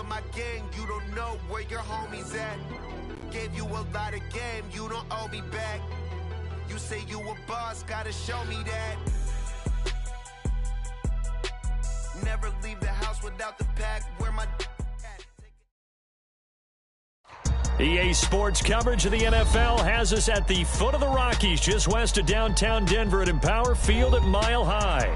of my gang, you don't know where your homies at. Gave you a lot of game, you don't owe me back. You say you a boss, gotta show me that. Never leave the house without the pack. Where my EA Sports coverage of the NFL has us at the foot of the Rockies, just west of downtown Denver at Empower Field at Mile High.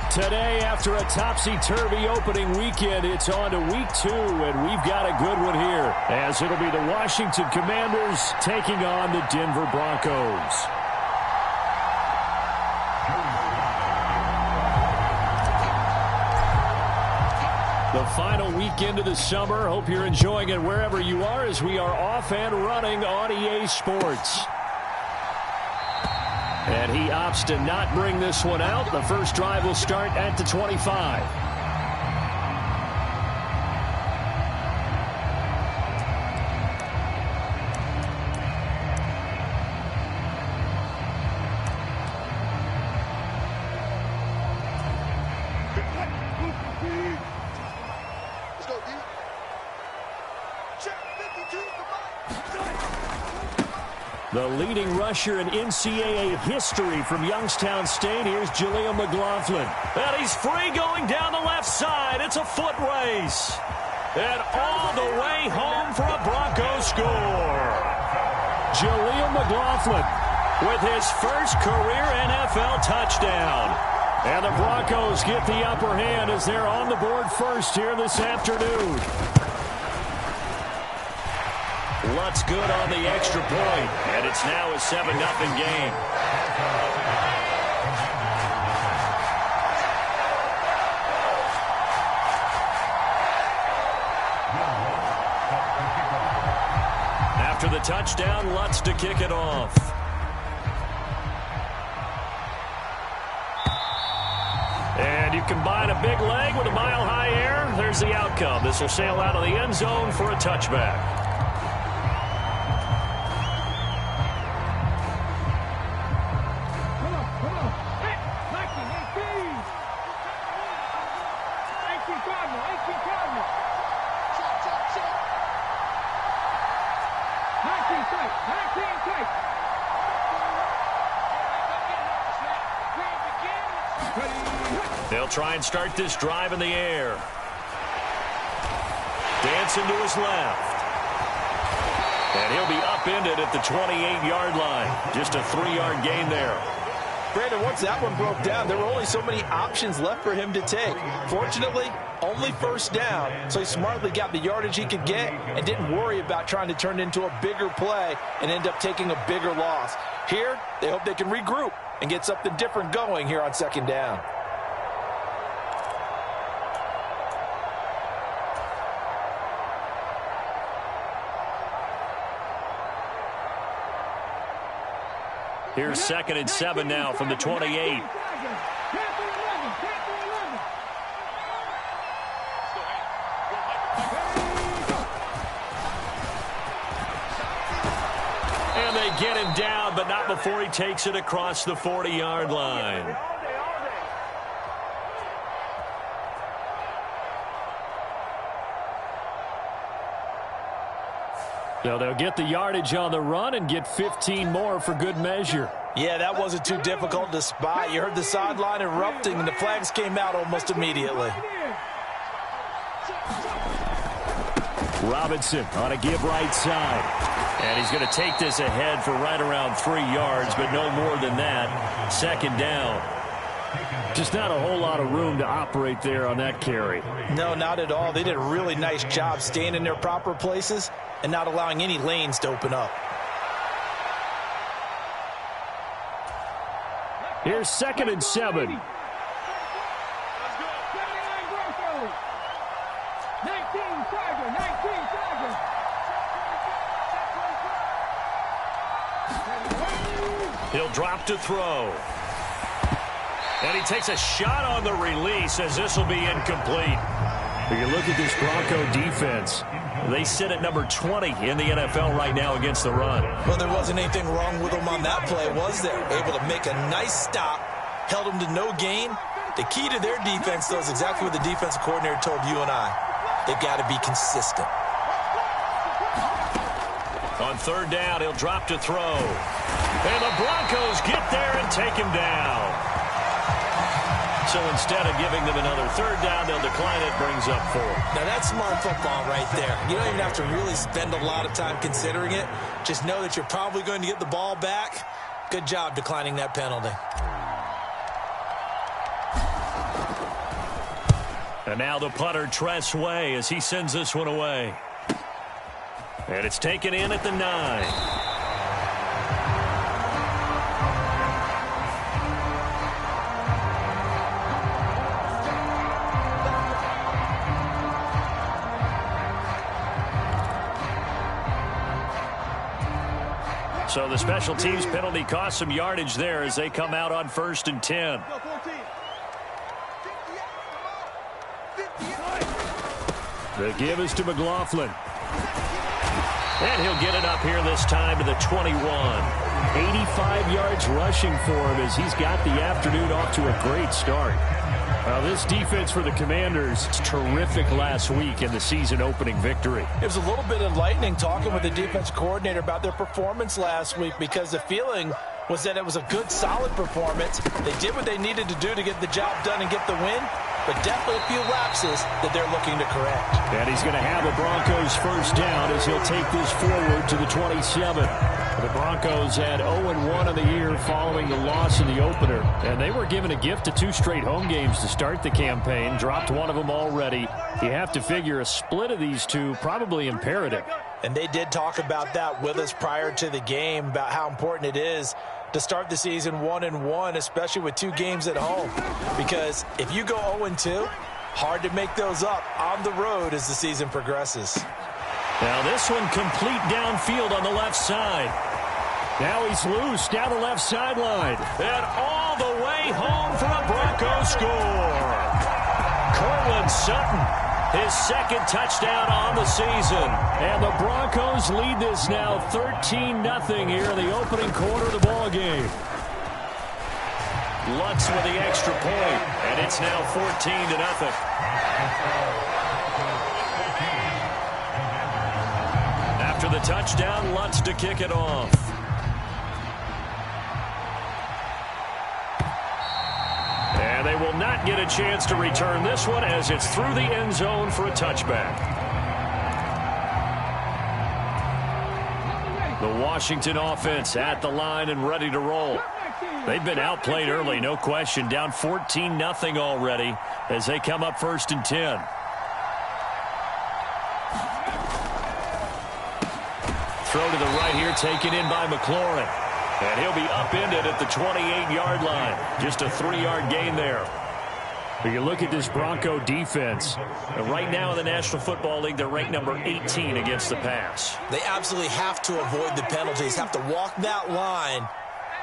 Today, after a topsy-turvy opening weekend, it's on to week 2, and we've got a good one here, as it'll be the Washington Commanders taking on the Denver Broncos. The final weekend of the summer. Hope you're enjoying it wherever you are as we are off and running on EA Sports. And he opts to not bring this one out. The first drive will start at the 25. The leading rusher in NCAA history from Youngstown State. Here's Jaleel McLaughlin. And he's free going down the left side. It's a foot race. And all the way home for a Broncos score. Jaleel McLaughlin with his first career NFL touchdown. And the Broncos get the upper hand as they're on the board first here this afternoon. Lutz good on the extra point, and it's now a 7-0 game. After the touchdown, Lutz to kick it off. And you combine a big leg with a mile-high air, there's the outcome. This will sail out of the end zone for a touchback. They'll try and start this drive in the air. Dancing to his left. And he'll be upended at the 28-yard line. Just a 3-yard gain there. Brandon, once that one broke down, there were only so many options left for him to take. Fortunately, only first down, so he smartly got the yardage he could get and didn't worry about trying to turn it into a bigger play and end up taking a bigger loss. Here, they hope they can regroup and get something different going here on second down. Here's 2nd and 7 now from the 28. And they get him down, but not before he takes it across the 40-yard line. So they'll get the yardage on the run and get 15 more for good measure. Yeah, that wasn't too difficult to spot. You heard the sideline erupting, and the flags came out almost immediately. Robinson on a give right side. And he's going to take this ahead for right around 3 yards, but no more than that. Second down. Just not a whole lot of room to operate there on that carry. No, not at all. They did a really nice job staying in their proper places and not allowing any lanes to open up. Here's 2nd and 7. He'll drop to throw. And he takes a shot on the release as this will be incomplete. When you look at this Bronco defense, they sit at number 20 in the NFL right now against the run. Well, there wasn't anything wrong with them on that play, was there? Able to make a nice stop, held them to no gain. The key to their defense, though, is exactly what the defensive coordinator told you and I. they've got to be consistent. On third down, he'll drop to throw. And the Broncos get there and take him down. So instead of giving them another third down, they'll decline it, brings up 4. Now that's smart football right there. You don't even have to really spend a lot of time considering it. Just know that you're probably going to get the ball back. Good job declining that penalty. And now the punter, Tress Way, as he sends this one away. And it's taken in at the 9. So the special teams penalty cost some yardage there as they come out on 1st and 10. The give is to McLaughlin. And he'll get it up here this time to the 21. 85 yards rushing for him as he's got the afternoon off to a great start. Well, this defense for the Commanders, it's terrific last week in the season-opening victory. It was a little bit enlightening talking with the defense coordinator about their performance last week because the feeling was that it was a good, solid performance. They did what they needed to do to get the job done and get the win, but definitely a few lapses that they're looking to correct. And he's going to have the Broncos first down as he'll take this forward to the 27. The Broncos had 0-1 in the year following the loss in the opener, and they were given a gift of 2 straight home games to start the campaign, dropped one of them already. You have to figure a split of these two probably imperative. And they did talk about that with us prior to the game, about how important it is to start the season 1-1, especially with 2 games at home. Because if you go 0-2, hard to make those up on the road as the season progresses. Now this one complete downfield on the left side. Now he's loose down the left sideline. And all the way home for a Broncos score. Cortland Sutton, his second touchdown on the season. And the Broncos lead this now 13-0 here in the opening quarter of the ball game. Lutz with the extra point, and it's now 14-0. After the touchdown, Lutz to kick it off. And they will not get a chance to return this one as it's through the end zone for a touchback. The Washington offense at the line and ready to roll. They've been outplayed early, no question. Down 14-0 already as they come up 1st and 10. Throw to the right here, taken in by McLaurin. And he'll be upended at the 28-yard line. Just a 3-yard gain there. But you look at this Bronco defense. And right now in the National Football League, they're ranked number 18 against the pass. They absolutely have to avoid the penalties, have to walk that line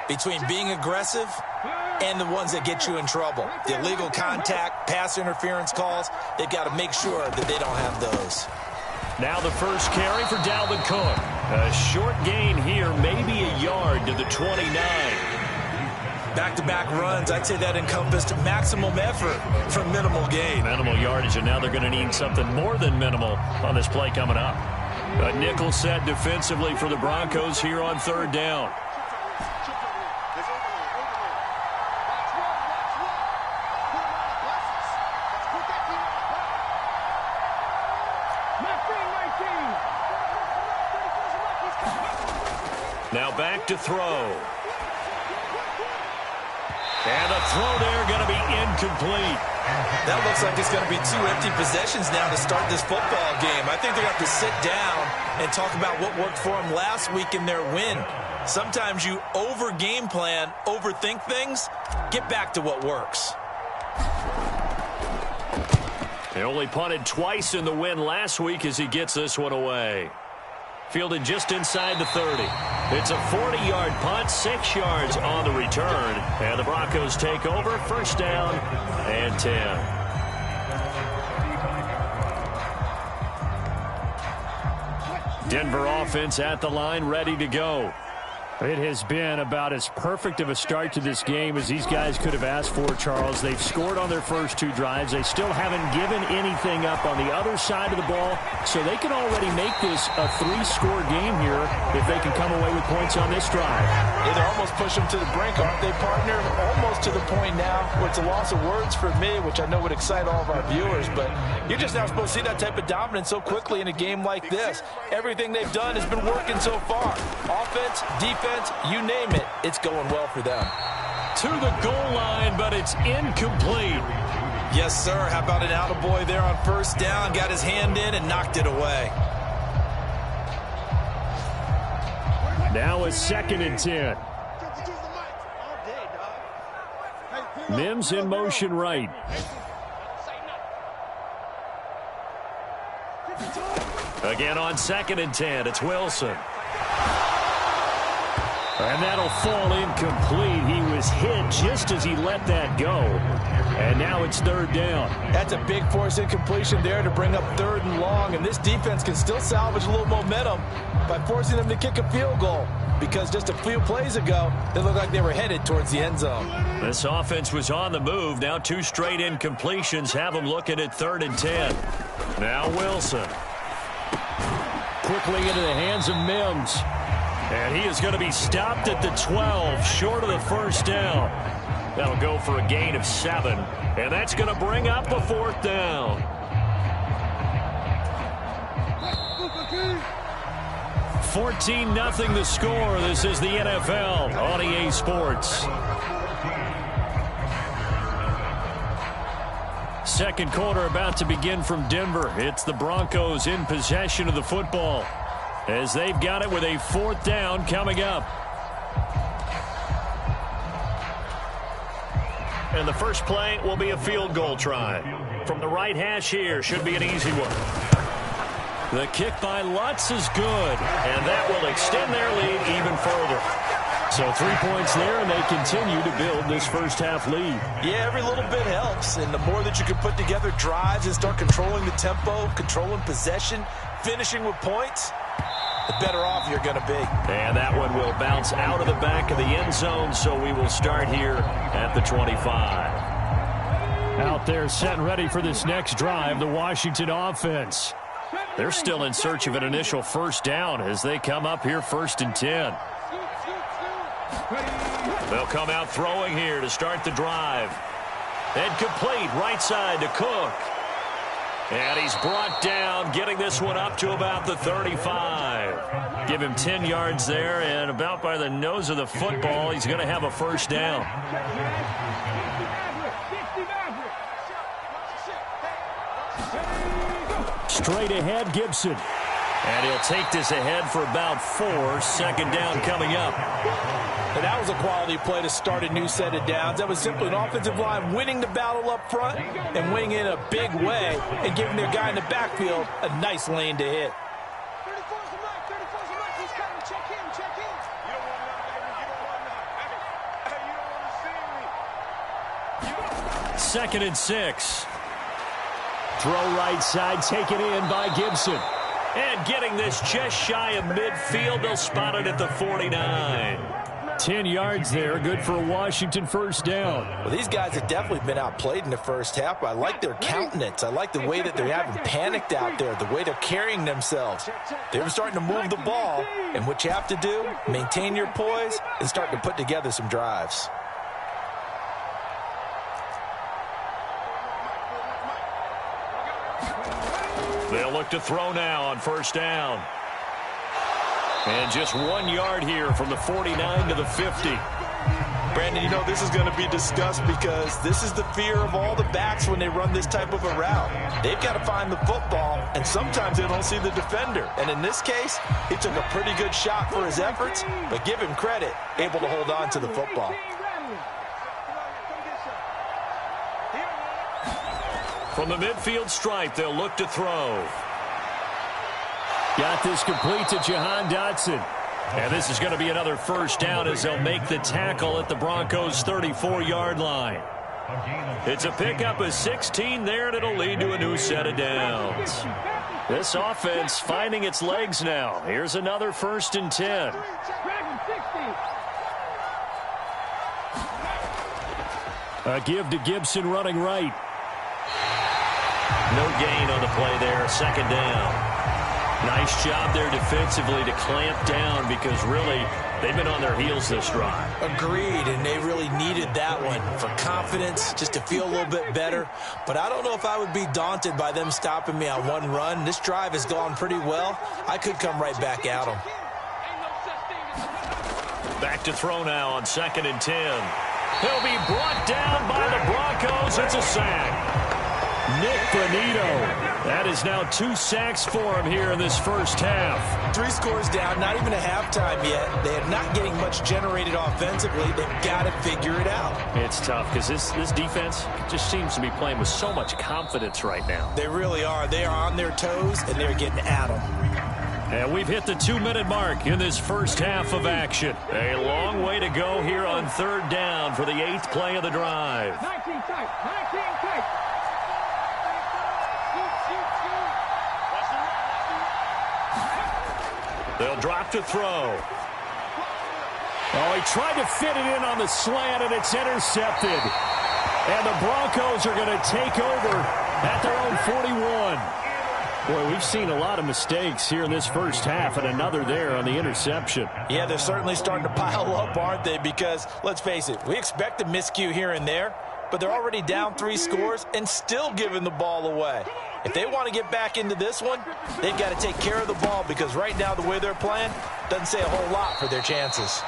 between being aggressive and the ones that get you in trouble. The illegal contact, pass interference calls, they've got to make sure that they don't have those. Now the first carry for Dalvin Cook. A short gain here, maybe a yard to the 29. Back-to-back runs, I'd say that encompassed maximum effort for minimal gain. Minimal yardage, and now they're going to need something more than minimal on this play coming up. A nickel set defensively for the Broncos here on 3rd down. Now back to throw. And a throw there going to be incomplete. That looks like it's going to be 2 empty possessions now to start this football game. I think they're going to have to sit down and talk about what worked for them last week in their win. Sometimes you over-game plan, overthink things, get back to what works. They only punted twice in the win last week as he gets this one away. Fielded just inside the 30. It's a 40-yard punt, 6 yards on the return. And the Broncos take over, 1st down and 10. Denver offense at the line, ready to go. It has been about as perfect of a start to this game as these guys could have asked for, Charles. They've scored on their first 2 drives. They still haven't given anything up on the other side of the ball, so they can already make this a 3-score game here if they can come away with points on this drive. Yeah, they're almost pushing them to the brink, aren't they, partner? Almost to the point now where it's a loss of words for me, which I know would excite all of our viewers, but you're just not supposed to see that type of dominance so quickly in a game like this. Everything they've done has been working so far. Offense, defense, you name it, it's going well for them. To the goal line, but it's incomplete. Yes, sir. How about an attaboy there on first down? Got his hand in and knocked it away. Now a 2nd and 10. Mims in motion right. Again on 2nd and 10, it's Wilson. And that'll fall incomplete. He was hit just as he let that go. And now it's 3rd down. That's a big force incompletion there to bring up 3rd and long. And this defense can still salvage a little momentum by forcing them to kick a field goal. Because just a few plays ago, they looked like they were headed towards the end zone. This offense was on the move. Now 2 straight incompletions have them looking at 3rd and 10. Now Wilson. Quickly into the hands of Mims. And he is going to be stopped at the 12, short of the first down. That'll go for a gain of 7. And that's going to bring up a 4th down. 14-0 the score. This is the NFL on EA Sports. Second quarter about to begin from Denver. It's the Broncos in possession of the football, as they've got it with a 4th down coming up. And the first play will be a field goal try. From the right hash here, should be an easy one. The kick by Lutz is good, and that will extend their lead even further. So 3 points there, and they continue to build this first half lead. Yeah, every little bit helps, and the more that you can put together drives and start controlling the tempo, controlling possession, finishing with points, the better off you're going to be. And that one will bounce out of the back of the end zone, so we will start here at the 25. Out there set and ready for this next drive, the Washington offense. They're still in search of an initial first down as they come up here 1st and 10. They'll come out throwing here to start the drive. And complete right side to Cook. And he's brought down, getting this one up to about the 35. Give him 10 yards there, and about by the nose of the football, he's going to have a first down. Straight ahead, Gibson. And he'll take this ahead for about 4. 2nd down coming up. And that was a quality play to start a new set of downs. That was simply an offensive line winning the battle up front and winning in a big way and giving their guy in the backfield a nice lane to hit. 2nd and 6. Throw right side, taken in by Gibson. And getting this just shy of midfield, they'll spot it at the 49. 10 yards there, good for a Washington first down. Well, these guys have definitely been outplayed in the first half. I like their countenance. I like the way that they're having panicked out there, the way they're carrying themselves. They're starting to move the ball, and what you have to do, maintain your poise and start to put together some drives. They'll look to throw now on first down. And just 1 yard here from the 49 to the 50. Brandon, you know, this is going to be discussed because this is the fear of all the backs when they run this type of a route. They've got to find the football, and sometimes they don't see the defender. And in this case, he took a pretty good shot for his efforts, but give him credit, able to hold on to the football. From the midfield stripe, they'll look to throw. Got this complete to Jahan Dotson. And this is going to be another first down as they'll make the tackle at the Broncos' 34-yard line. It's a pickup of 16 there, and it'll lead to a new set of downs. This offense finding its legs now. Here's another 1st and 10. A give to Gibson running right. No gain on the play there. Second down. Nice job there defensively to clamp down because really they've been on their heels this drive. Agreed, and they really needed that one for confidence, just to feel a little bit better. But I don't know if I would be daunted by them stopping me on one run. This drive has gone pretty well. I could come right back at them. Back to throw now on 2nd and 10. He'll be brought down by the Broncos. It's a sack. Nick Bonito. That is now 2 sacks for him here in this first half. 3 scores down, not even a halftime yet. They are not getting much generated offensively. They've got to figure it out. It's tough because this defense just seems to be playing with so much confidence right now. They really are. They are on their toes, and they're getting at them. And we've hit the 2-minute mark in this first half of action. A long way to go here on 3rd down for the 8th play of the drive. 19 tight, 19 tight. They'll drop to throw. Oh, he tried to fit it in on the slant, and it's intercepted. And the Broncos are going to take over at their own 41. Boy, we've seen a lot of mistakes here in this first half, and another there on the interception. Yeah, they're certainly starting to pile up, aren't they? Because, let's face it, we expect a miscue here and there, but they're already down 3 scores and still giving the ball away. If they want to get back into this one, they've got to take care of the ball because right now the way they're playing doesn't say a whole lot for their chances.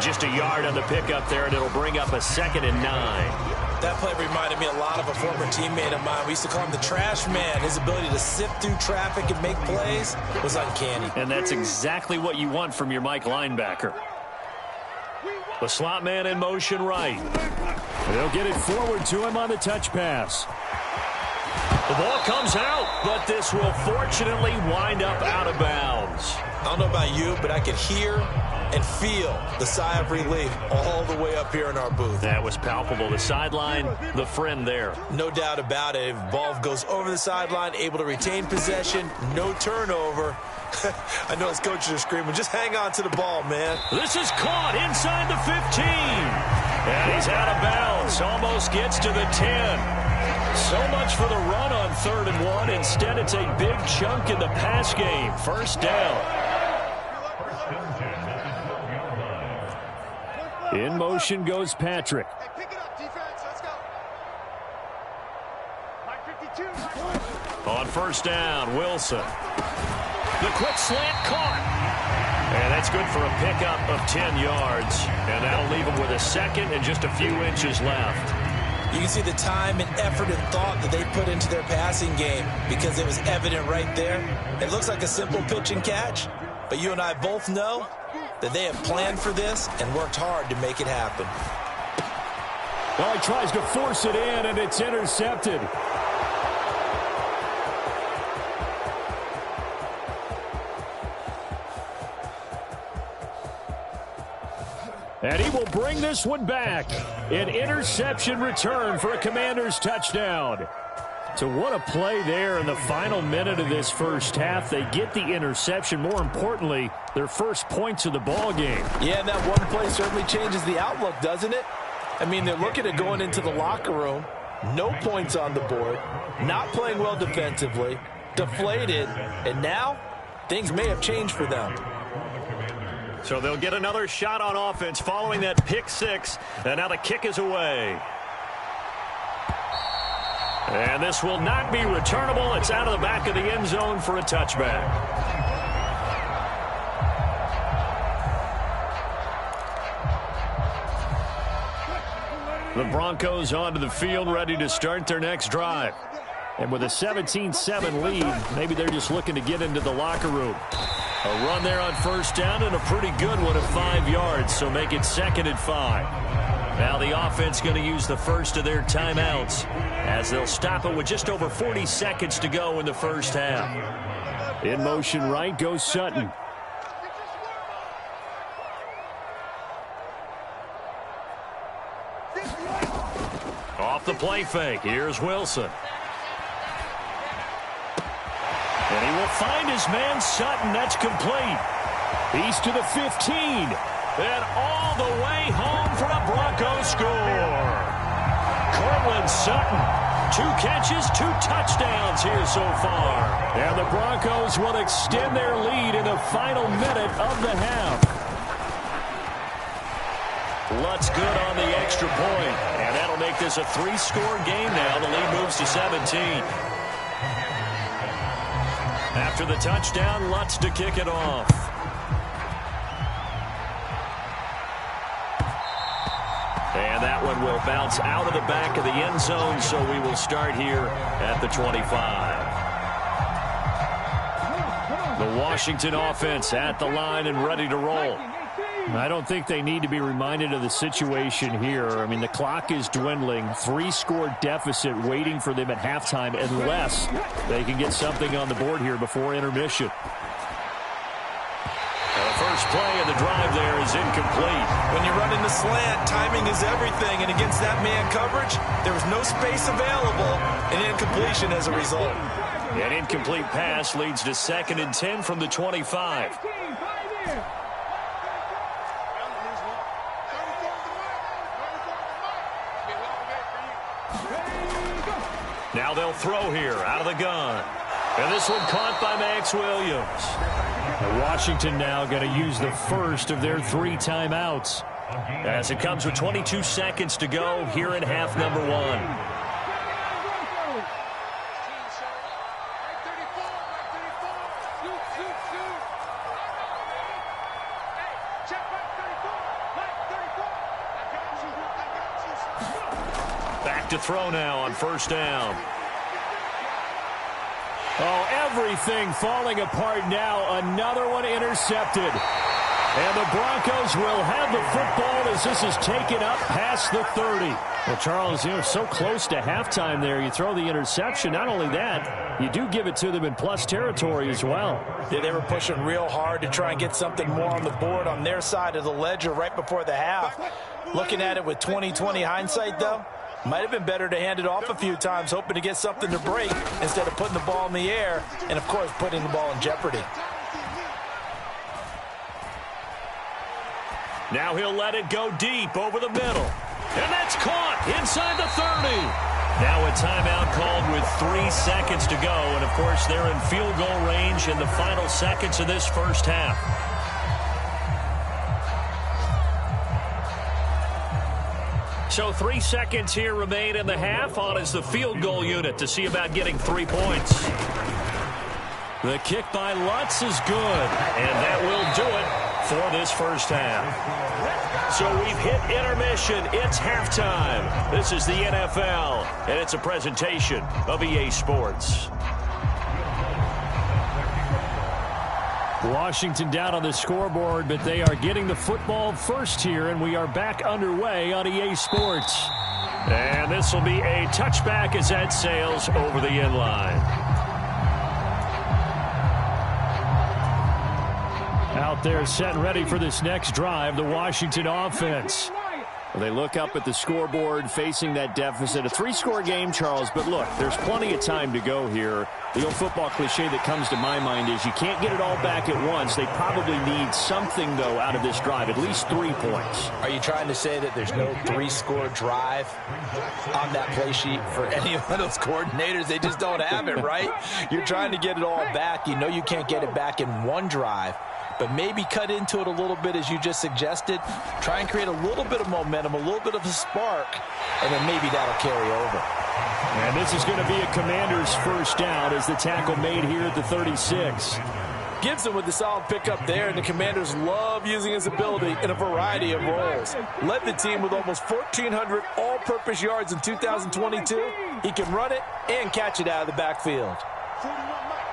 Just a yard on the pickup there, and it'll bring up a 2nd and 9. That play reminded me a lot of a former teammate of mine. We used to call him the trash man. His ability to sift through traffic and make plays was uncanny. And that's exactly what you want from your Mike linebacker. The slot man in motion right. They'll get it forward to him on the touch pass. The ball comes out, but this will fortunately wind up out of bounds. I don't know about you, but I could hear and feel the sigh of relief all the way up here in our booth. That was palpable. The sideline, the friend there. No doubt about it. If the ball goes over the sideline, able to retain possession, no turnover. I know his coaches are screaming, just hang on to the ball, man. This is caught inside the 15. And he's out of bounds. Almost gets to the 10. So much for the run on 3rd and 1. Instead, it's a big chunk in the pass game. First down. In motion goes Patrick. Hey, pick it up, defense. Let's go. 52. On first down, Wilson. The quick slant caught. And that's good for a pickup of 10 yards. And that'll leave him with a 2nd and just a few inches left. You can see the time and effort and thought that they put into their passing game because it was evident right there. It looks like a simple pitch and catch, but you and I both know that they have planned for this and worked hard to make it happen. Well, he tries to force it in, and it's intercepted. And he will bring this one back. An interception return for a Commanders touchdown. So what a play there in the final minute of this first half. They get the interception. More importantly, their first points of the ball game. Yeah, and that one play certainly changes the outlook, doesn't it? I mean, they're looking at going into the locker room. No points on the board. Not playing well defensively. Deflated. And now, things may have changed for them. So they'll get another shot on offense following that pick 6. And now the kick is away. And this will not be returnable. It's out of the back of the end zone for a touchback. The Broncos onto the field, ready to start their next drive. And with a 17-7 lead, maybe they're just looking to get into the locker room. A run there on first down and a pretty good one of 5 yards, so make it 2nd and 5. Now the offense going to use the first of their timeouts as they'll stop it with just over 40 seconds to go in the first half. In motion right goes Sutton. Off the play fake, here's Wilson. And he will find his man Sutton. That's complete. He's to the 15. And all the way home for a Broncos score. Cortland Sutton, 2 catches, 2 touchdowns here so far. And the Broncos will extend their lead in the final minute of the half. Lutz good on the extra point. And that'll make this a 3-score game now. The lead moves to 17. After the touchdown, Lutz to kick it off. And that one will bounce out of the back of the end zone, so we will start here at the 25. The Washington offense at the line and ready to roll. I don't think they need to be reminded of the situation here. I mean, the clock is dwindling. 3-score deficit waiting for them at halftime unless they can get something on the board here before intermission. The first play of the drive there is incomplete. When you're running the slant, timing is everything, and against that man coverage, there was no space available, and incompletion as a result. An incomplete pass leads to 2nd and 10 from the 25. Now they'll throw here out of the gun. And this one caught by Max Williams. Washington now going to use the first of their 3 timeouts as it comes with 22 seconds to go here in half number 1. Back to throw now on 1st down. Oh, everything falling apart now. Another one intercepted. And the Broncos will have the football as this is taken up past the 30. Well, Charles, you know, so close to halftime there. You throw the interception. Not only that, you do give it to them in plus territory as well. Yeah, they were pushing real hard to try and get something more on the board on their side of the ledger right before the half. Looking at it with 20/20 hindsight, though, might have been better to hand it off a few times, hoping to get something to break instead of putting the ball in the air and, of course, putting the ball in jeopardy. Now he'll let it go deep over the middle. And that's caught inside the 30. Now a timeout called with 3 seconds to go. And, of course, they're in field goal range in the final seconds of this first half. So 3 seconds here remain in the half. On is the field goal unit to see about getting 3 points. The kick by Lutz is good. And that will do it for this first half. So we've hit intermission. It's halftime. This is the NFL, and it's a presentation of EA Sports. Washington down on the scoreboard, but they are getting the football first here, and we are back underway on EA Sports. And this will be a touchback as that sails over the end line. Out there set and ready for this next drive, the Washington offense. Well, they look up at the scoreboard facing that deficit. A 3-score game, Charles, but look, there's plenty of time to go here. The old football cliche that comes to my mind is you can't get it all back at once. They probably need something, though, out of this drive, at least 3 points. Are you trying to say that there's no 3-score drive on that play sheet for any of those coordinators? They just don't have it, right? You're trying to get it all back. You know you can't get it back in one drive. But maybe cut into it a little bit as you just suggested. Try and create a little bit of momentum, a little bit of a spark, and then maybe that'll carry over. And this is going to be a Commanders first down as the tackle made here at the 36. Gibson with the solid pickup there, and the Commanders love using his ability in a variety of roles. Led the team with almost 1,400 all-purpose yards in 2022. He can run it and catch it out of the backfield. 41 Mike.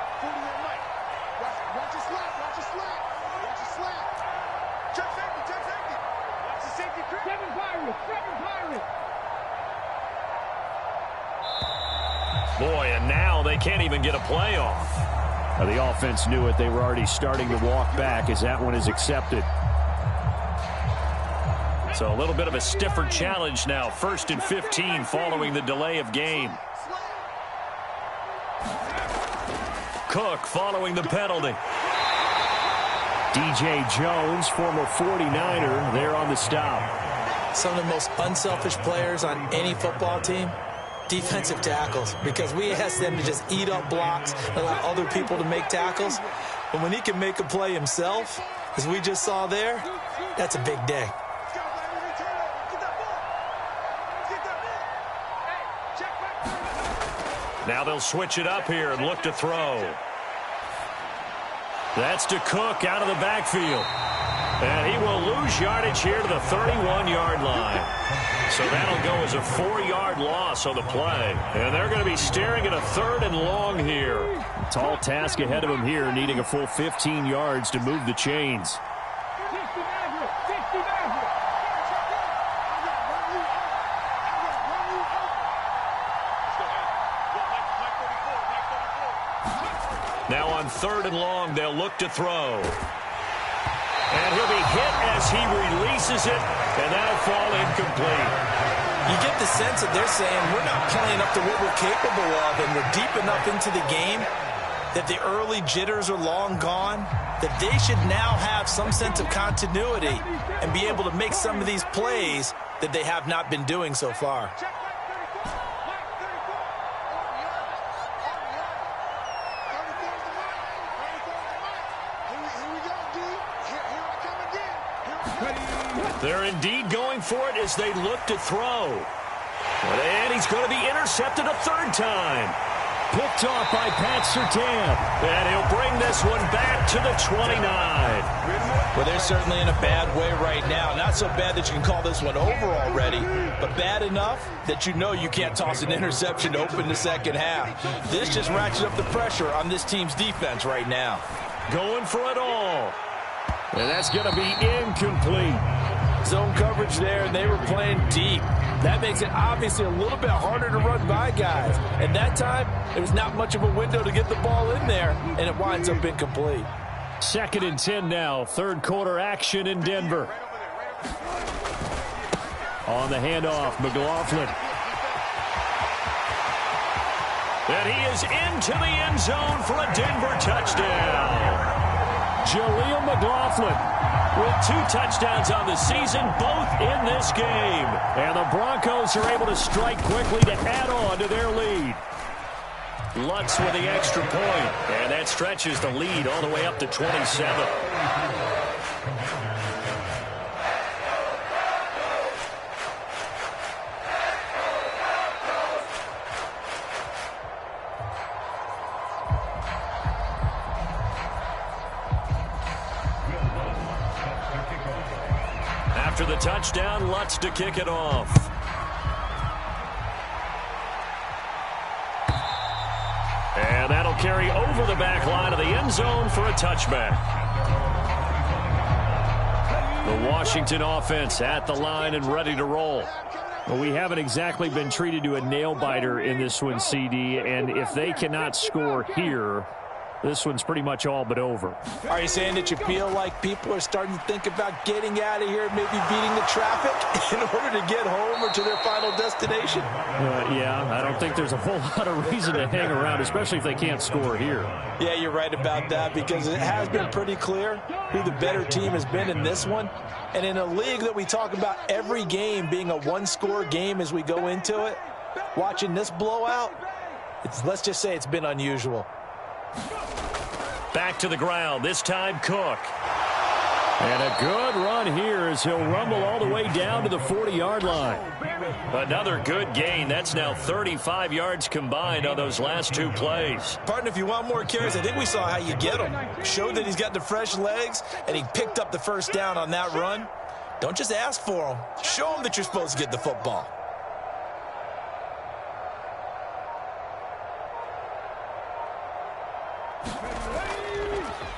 Watch your slap. Check safety. Watch the safety. Seven Pirates. Boy, and now they can't even get a playoff. The offense knew it. They were already starting to walk back as that one is accepted. So a little bit of a stiffer challenge now. 1st and 15 following the delay of game. Cook following the penalty. DJ Jones, former 49er, there on the stop. Some of the most unselfish players on any football team, defensive tackles, because we ask them to just eat up blocks, allow other people to make tackles. But when he can make a play himself, as we just saw there, that's a big day. Now they'll switch it up here and look to throw. That's to Cook out of the backfield. And he will lose yardage here to the 31-yard line. So that'll go as a 4-yard loss on the play. And they're going to be staring at a 3rd and long here. Tall task ahead of him here, needing a full 15 yards to move the chains. Now on 3rd and long, they'll look to throw. And he'll be hit as he releases it, and that'll fall incomplete. You get the sense that they're saying we're not playing up to what we're capable of, and we're deep enough into the game that the early jitters are long gone, that they should now have some sense of continuity and be able to make some of these plays that they have not been doing so far. They're indeed going for it as they look to throw. And he's going to be intercepted a 3rd time. Picked off by Pat Surtain. And he'll bring this one back to the 29. Well, they're certainly in a bad way right now. Not so bad that you can call this one over already, but bad enough that you know you can't toss an interception to open the second half. This just ratchets up the pressure on this team's defense right now. Going for it all. And that's going to be incomplete. Zone coverage there, and they were playing deep. That makes it obviously a little bit harder to run by guys. And that time, there was not much of a window to get the ball in there, and it winds up incomplete. 2nd and 10 now. 3rd quarter action in Denver. On the handoff, McLaughlin. And he is into the end zone for a Denver touchdown. Jaleel McLaughlin with 2 touchdowns on the season, both in this game. And the Broncos are able to strike quickly to add on to their lead. Lutz with the extra point, and that stretches the lead all the way up to 27. After the touchdown, Lutz to kick it off. And that'll carry over the back line of the end zone for a touchback. The Washington offense at the line and ready to roll. Well, we haven't exactly been treated to a nail-biter in this one, CD, and if they cannot score here, this one's pretty much all but over. Are you saying that you feel like people are starting to think about getting out of here, maybe beating the traffic in order to get home or to their final destination? Yeah, I don't think there's a whole lot of reason to hang around, especially if they can't score here. Yeah, you're right about that, because it has been pretty clear who the better team has been in this one. And in a league that we talk about every game being a one-score game as we go into it, watching this blowout, let's just say it's been unusual. Back to the ground, this time Cook. And a good run here as he'll rumble all the way down to the 40-yard line. Another good gain. That's now 35 yards combined on those last 2 plays. Partner, if you want more carries, I think we saw how you get him. Showed that he's got the fresh legs, and he picked up the 1st down on that run. Don't just ask for him. Show him that you're supposed to get the football.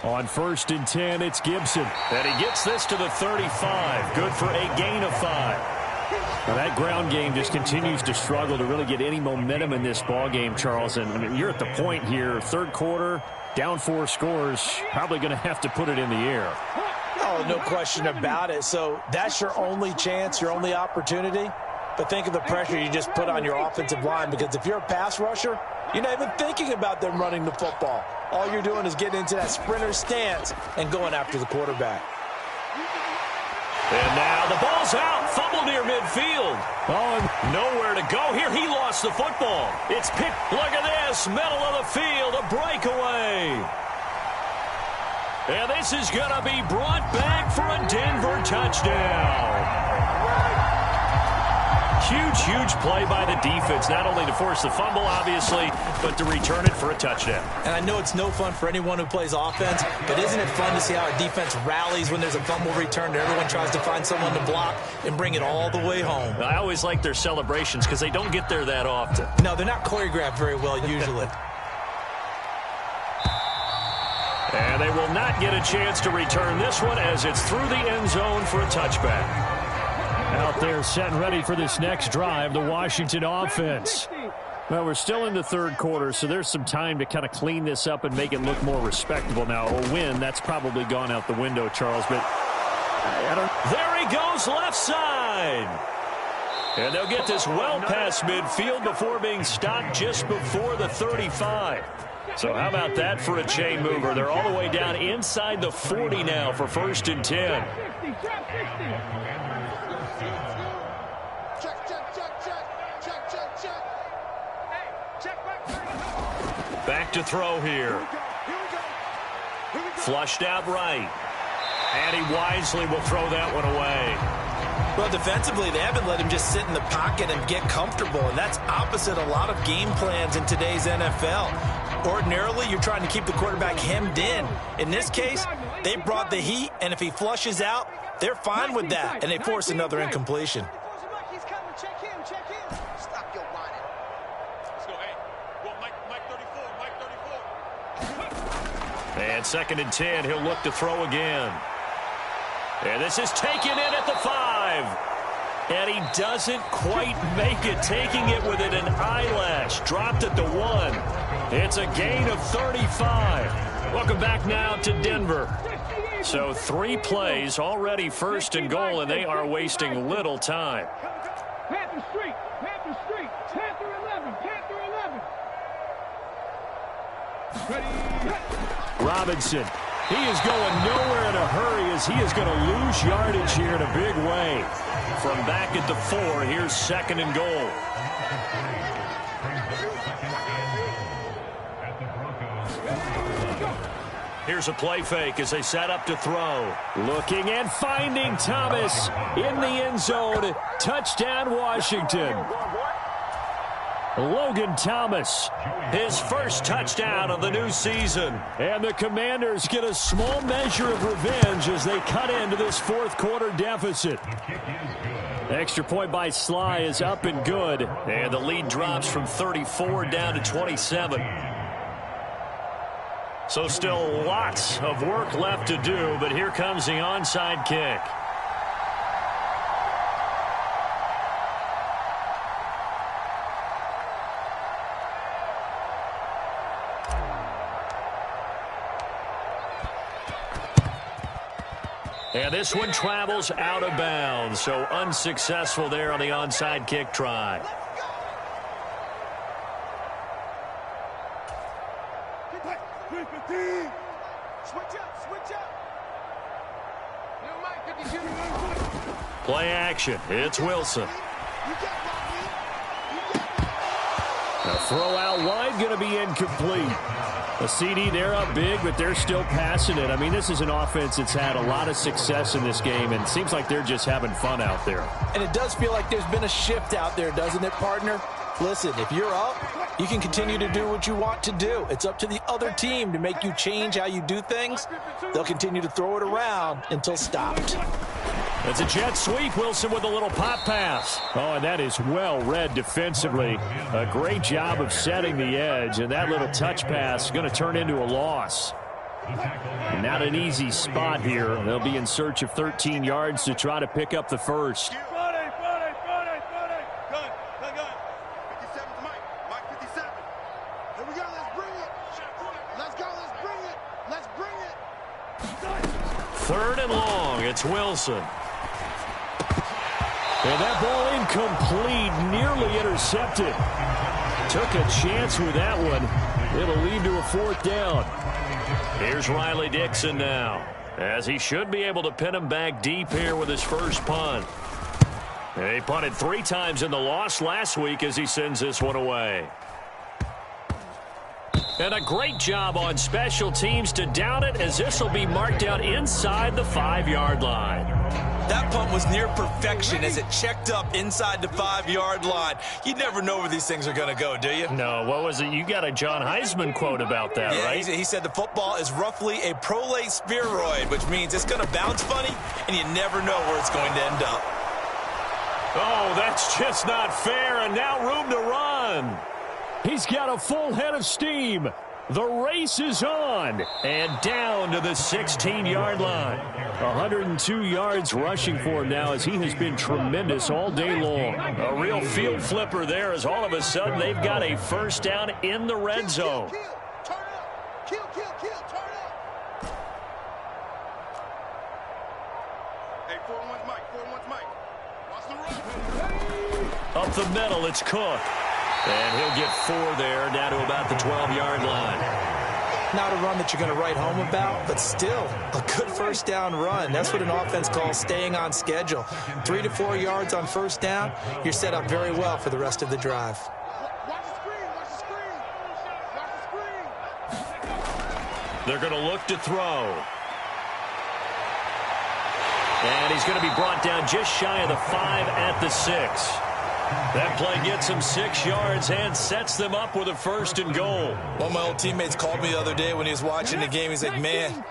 On 1st and 10, it's Gibson. And he gets this to the 35. Good for a gain of 5. Now that ground game just continues to struggle to really get any momentum in this ball game, Charles. And I mean, you're at the point here, 3rd quarter, down 4 scores, probably going to have to put it in the air. Oh, no question about it. So that's your only chance, your only opportunity. but think of the pressure you just put on your offensive line, because if you're a pass rusher, you're not even thinking about them running the football. All you're doing is getting into that sprinter stance and going after the quarterback. And now the ball's out. Fumble near midfield. Oh, and nowhere to go here. He lost the football. It's picked. Look at this. Middle of the field. A breakaway. And this is going to be brought back for a Denver touchdown. Huge, huge play by the defense, not only to force the fumble, obviously, but to return it for a touchdown. And I know it's no fun for anyone who plays offense, but isn't it fun to see how a defense rallies when there's a fumble return and everyone tries to find someone to block and bring it all the way home? I always like their celebrations because they don't get there that often. No, they're not choreographed very well usually. And they will not get a chance to return this one as it's through the end zone for a touchback. Out there set and ready for this next drive, the Washington offense. Well, we're still in the third quarter, so there's some time to kind of clean this up and make it look more respectable. Now, a win, that's probably gone out the window, Charles, but I don't... There he goes, left side. And they'll get this well past midfield before being stopped just before the 35. So how about that for a chain mover? They're all the way down inside the 40 now for 1st and 10. Back to throw here. Flushed out right. And he wisely will throw that one away. Well, defensively, they haven't let him just sit in the pocket and get comfortable, and that's opposite a lot of game plans in today's NFL. Ordinarily, you're trying to keep the quarterback hemmed in. In this case, they brought the heat, and if he flushes out, they're fine with that, and they force another incompletion. And 2nd and 10, he'll look to throw again. And this is taken in at the 5. And he doesn't quite make it, taking it within an eyelash. Dropped at the 1. It's a gain of 35. Welcome back now to Denver. So 3 plays, already 1st and goal, and they are wasting little time. Panther Street, Panther Street, Panther 11, Panther 11. Ready. Robinson, he is going nowhere in a hurry as he is going to lose yardage here in a big way. From back at the 4, here's 2nd and goal. Here's a play fake as they set up to throw. Looking and finding Thomas in the end zone. Touchdown, Washington. Logan Thomas, his first touchdown of the new season. And the Commanders get a small measure of revenge as they cut into this 4th quarter deficit. Extra point by Sly is up and good. And the lead drops from 34 down to 27. So still lots of work left to do, but here comes the onside kick. And this one travels out of bounds, so unsuccessful there on the onside kick try. Play action. It's Wilson. A throw out wide going to be incomplete. A CD, they're up big, but they're still passing it. I mean, this is an offense that's had a lot of success in this game, and it seems like they're just having fun out there. And it does feel like there's been a shift out there, doesn't it, partner? Listen, if you're up, you can continue to do what you want to do. It's up to the other team to make you change how you do things. They'll continue to throw it around until stopped. It's a jet sweep. Wilson with a little pop pass. Oh, and that is well read defensively. A great job of setting the edge, and that little touch pass is going to turn into a loss. Not an easy spot here. They'll be in search of 13 yards to try to pick up the first. Third and long. It's Wilson. And that ball incomplete, nearly intercepted. Took a chance with that one. It'll lead to a fourth down. Here's Riley Dixon now, as he should be able to pin him back deep here with his first punt. He punted 3 times in the loss last week as he sends this one away. And a great job on special teams to down it, as this will be marked out inside the 5-yard line. That punt was near perfection as it checked up inside the 5-yard line. You never know where these things are going to go, do you? No, what was it? You got a John Heisman quote about that, yeah, right? He said the football is roughly a prolate spheroid, which means it's going to bounce funny, and you never know where it's going to end up. Oh, that's just not fair, and now room to run. He's got a full head of steam. The race is on. And down to the 16-yard line. 102 yards rushing for him now, as he has been tremendous all day long. A real field flipper there, as all of a sudden they've got a first down in the red zone. Turn up. Turn up. Hey, 4-1's Mike. 4-1's Mike. Watch the run. Up the middle, it's Cook. And he'll get 4 there, down to about the 12-yard line. Not a run that you're going to write home about, but still a good first down run. That's what an offense calls staying on schedule. 3 to 4 yards on first down, you're set up very well for the rest of the drive. Watch the screen. Watch the screen. Watch the screen. They're going to look to throw. And he's going to be brought down just shy of the 5 at the 6. That play gets him 6 yards and sets them up with a 1st and goal. One of my old teammates called me the other day when he was watching the game. He's like, man,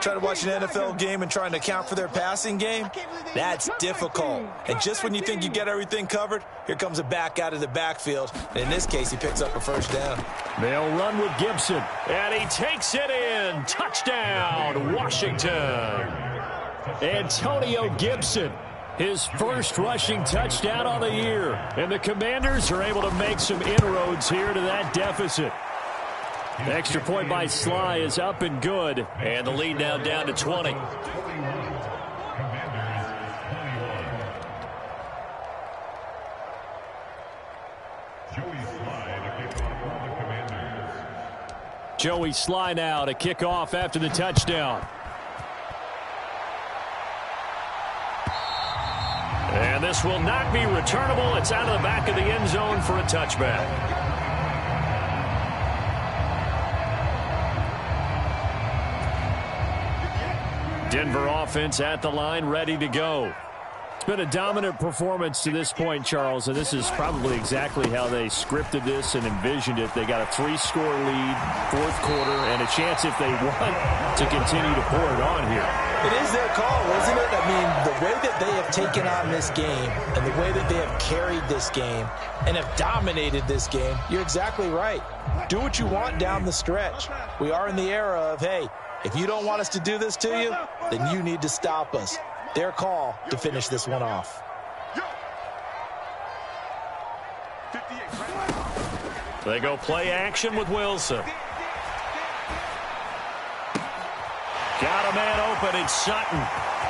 trying to watch an NFL game and trying to account for their passing game, that's difficult. And just when you think you get everything covered, here comes a back out of the backfield. And in this case, he picks up a first down. They'll run with Gibson. And he takes it in. Touchdown, Washington. Antonio Gibson, his first rushing touchdown on the year. And the Commanders are able to make some inroads here to that deficit. Extra point by Sly is up and good. And the lead now down to 20. Joey Sly now to kick off after the touchdown. And this will not be returnable. It's out of the back of the end zone for a touchback. Denver offense at the line, ready to go. It's been a dominant performance to this point, Charles, and this is probably exactly how they scripted this and envisioned it. They got a 3-score lead, 4th quarter, and a chance, if they want, to continue to pour it on here. It is their call, isn't it? I mean, the way that they have taken on this game and the way that they have carried this game and have dominated this game, you're exactly right. Do what you want down the stretch. We are in the era of, hey, if you don't want us to do this to you, then you need to stop us. Their call to finish this one off. They go play action with Wilson. Got a man open. It's Sutton.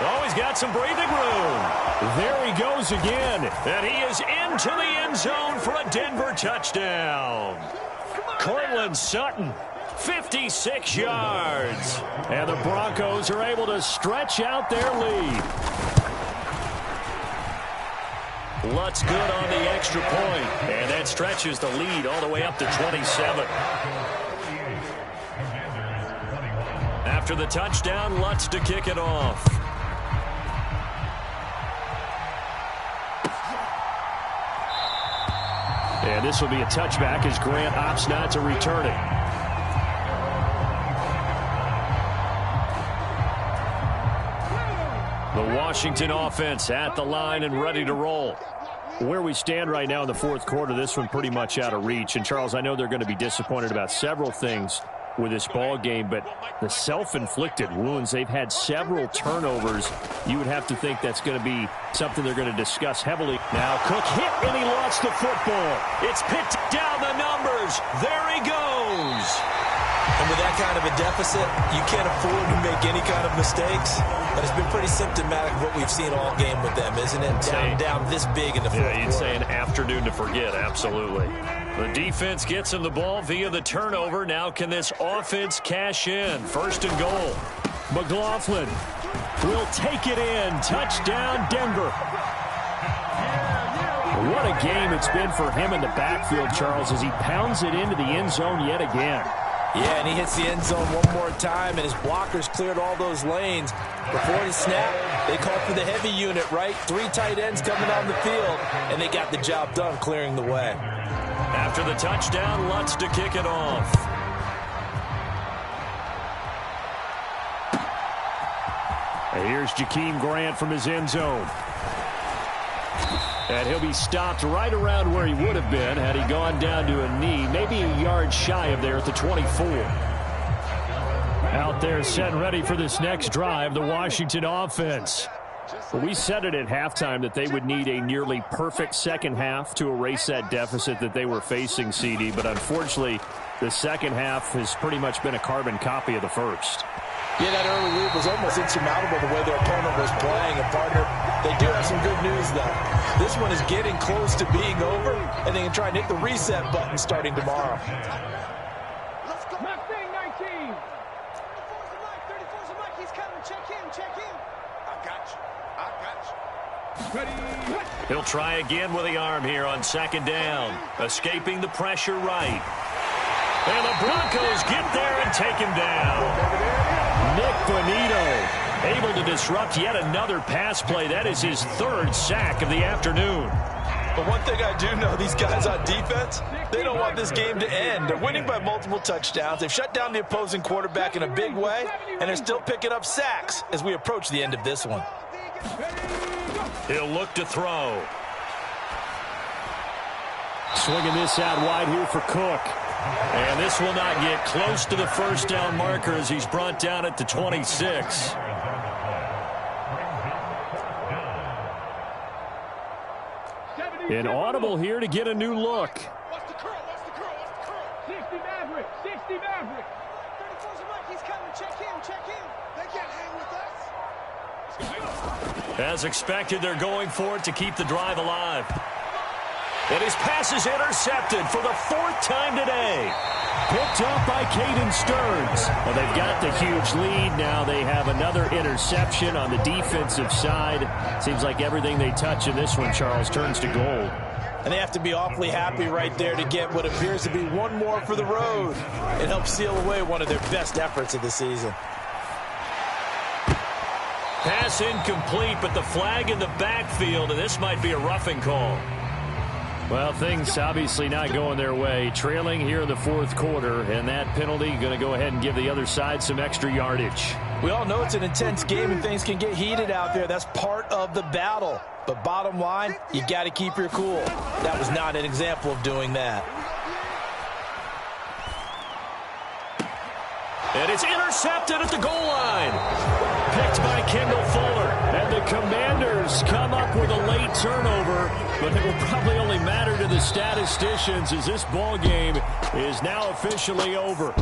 Oh, he's got some breathing room. There he goes again. And he is into the end zone for a Denver touchdown. Cortland Sutton, 56 yards. And the Broncos are able to stretch out their lead. Lutz good on the extra point. And that stretches the lead all the way up to 27. After the touchdown, Lutz to kick it off. And this will be a touchback as Grant opts not to return it. The Washington offense at the line and ready to roll. Where we stand right now in the 4th quarter, this one pretty much out of reach. And, Charles, I know they're going to be disappointed about several things with this ball game, but the self-inflicted wounds, they've had several turnovers. You would have to think that's going to be something they're going to discuss heavily. Now Cook hit and he lost the football. It's picked down the numbers. There he goes. And with that kind of a deficit, you can't afford to make any kind of mistakes. But it's been pretty symptomatic of what we've seen all game with them, isn't it? Down this big in the fourth quarter. You'd say an afternoon to forget, absolutely. The defense gets him the ball via the turnover. Now can this offense cash in? First and goal. McLaughlin will take it in. Touchdown, Denver. What a game it's been for him in the backfield, Charles, as he pounds it into the end zone yet again. Yeah, and he hits the end zone one more time, and his blockers cleared all those lanes. Before the snap, they called for the heavy unit, right? 3 tight ends coming on the field, and they got the job done clearing the way. After the touchdown, Lutz to kick it off. And here's Jakeem Grant from his end zone. And he'll be stopped right around where he would have been had he gone down to a knee, maybe a yard shy of there at the 24. Out there set and ready for this next drive, the Washington offense. Well, we said it at halftime that they would need a nearly perfect second half to erase that deficit that they were facing, CD, but unfortunately, the second half has pretty much been a carbon copy of the first. Yeah, that early lead was almost insurmountable the way their opponent was playing. And, partner, they do have some good news, though. This one is getting close to being over, and they can try and hit the reset button starting tomorrow. Let's go. 19. 34's the mic. He's coming. Check in. I got you. Ready. He'll try again with the arm here on second down. Escaping the pressure right. And the Broncos get there and take him down. Nick Bonito able to disrupt yet another pass play. That is his 3rd sack of the afternoon. But one thing I do know, these guys on defense, they don't want this game to end. They're winning by multiple touchdowns. They've shut down the opposing quarterback in a big way, and they're still picking up sacks as we approach the end of this one. He'll look to throw. Swinging this out wide here for Cook. And this will not get close to the first down marker as he's brought down at the 26. An audible here to get a new look. Watch the curl. 60 Maverick. 34's the mic. He's coming. Check in. They can't hang with us. As expected, they're going for it to keep the drive alive. And his pass is intercepted for the 4th time today. Picked up by Caden Stearns. Well, they've got the huge lead. Now they have another interception on the defensive side. Seems like everything they touch in this one, Charles, turns to gold. And they have to be awfully happy right there to get what appears to be one more for the road. It helps seal away one of their best efforts of the season. Pass incomplete, but the flag in the backfield, and this might be a roughing call. Well, things obviously not going their way. Trailing here in the 4th quarter, and that penalty going to go ahead and give the other side some extra yardage. We all know it's an intense game and things can get heated out there. That's part of the battle. But bottom line, you got to keep your cool. That was not an example of doing that. And it's intercepted at the goal line. Picked by Kendall Fuller. And the Commanders come up with a late turnover, but it will probably only matter to the statisticians as this ball game is now officially over.